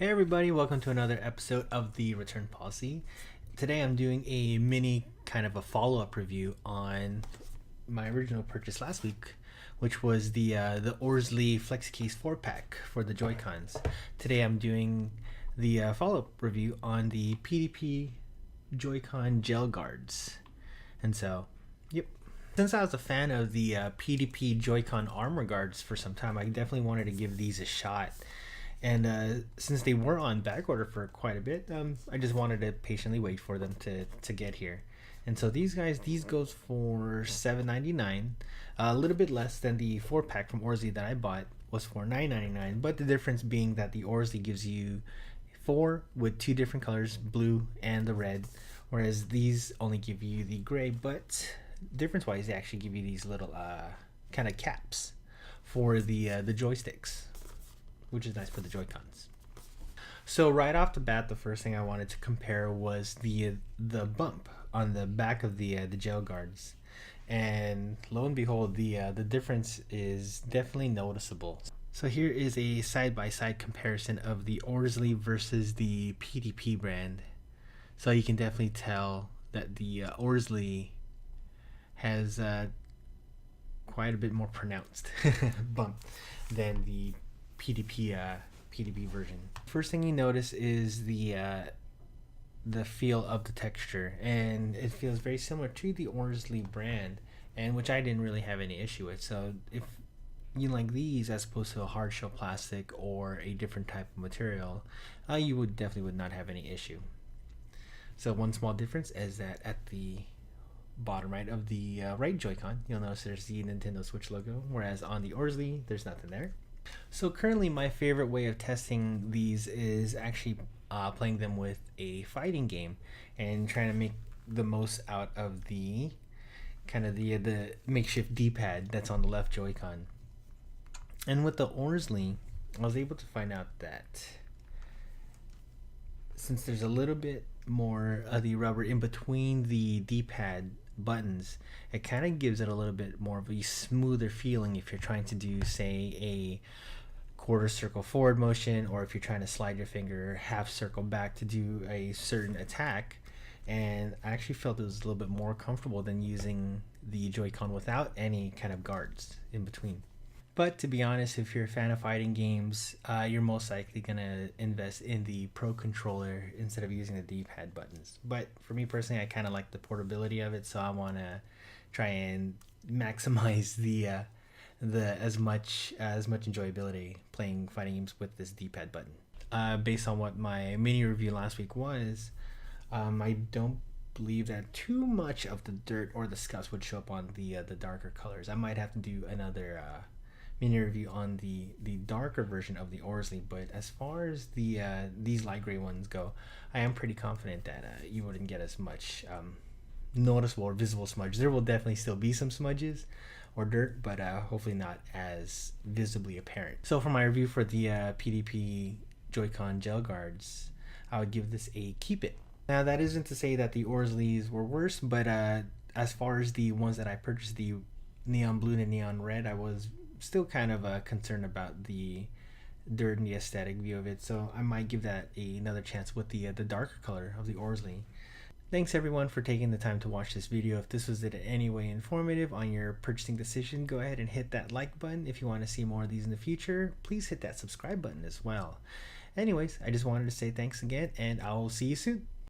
Hey everybody, welcome to another episode of the Return Policy. Today I'm doing a mini kind of a follow-up review on my original purchase last week, which was the Orsley FlexiCase 4-pack for the Joy-Cons. Today I'm doing the follow-up review on the PDP Joy-Con Gel Guards. And so, yep. Since I was a fan of the PDP Joy-Con Armor Guards for some time, I definitely wanted to give these a shot. And since they were on back order for quite a bit, I just wanted to patiently wait for them to get here. And so these goes for $7.99, a little bit less than the 4-pack from Orsley that I bought was for $9.99. But the difference being that the Orsley gives you 4 with 2 different colors, blue and the red, whereas these only give you the gray. But difference-wise, they actually give you these little kind of caps for the joysticks, which is nice for the Joy-Cons. So right off the bat, the first thing I wanted to compare was the bump on the back of the gel guards, and lo and behold, the difference is definitely noticeable. So here is a side-by-side comparison of the Orsley versus the PDP brand. So you can definitely tell that the Orsley has quite a bit more pronounced bump than the PDP version. First thing you notice is the feel of the texture, and it feels very similar to the Orsley brand, and which I didn't really have any issue with. So if you like these as opposed to a hard shell plastic or a different type of material, you would definitely not have any issue. So one small difference is that at the bottom right of the right Joy-Con, you'll notice there's the Nintendo Switch logo, whereas on the Orsley there's nothing there. So currently my favorite way of testing these is actually playing them with a fighting game and trying to make the most out of the kind of the makeshift D-pad that's on the left Joy-Con. And with the Orsley, I was able to find out that since there's a little bit more of the rubber in between the D-pad buttons, it kind of gives it a little bit more of a smoother feeling if you're trying to do, say, a quarter circle forward motion, or if you're trying to slide your finger half circle back to do a certain attack. And I actually felt it was a little bit more comfortable than using the Joy-Con without any kind of guards in between. But to be honest, if you're a fan of fighting games, you're most likely going to invest in the Pro Controller instead of using the D-pad buttons. But for me personally, I kind of like the portability of it, so I want to try and maximize the as much enjoyability playing fighting games with this D-pad button. Based on what my mini review last week was, I don't believe that too much of the dirt or the scuffs would show up on the darker colors. I might have to do another mini review on the darker version of the Orsley, but as far as the these light gray ones go, I am pretty confident that you wouldn't get as much noticeable or visible smudge. There will definitely still be some smudges or dirt, but hopefully not as visibly apparent. So for my review for the PDP Joy-Con Gel Guards, I would give this a keep it. Now that isn't to say that the Orsleys were worse, but as far as the ones that I purchased, the neon blue and neon red, I was still kind of concerned about the dirt and the aesthetic view of it, so I might give that another chance with the darker color of the Orsley. Thanks everyone for taking the time to watch this video. If this was in any way informative on your purchasing decision, go ahead and hit that like button. If you want to see more of these in the future, please hit that subscribe button as well. Anyways, I just wanted to say thanks again, and I will see you soon.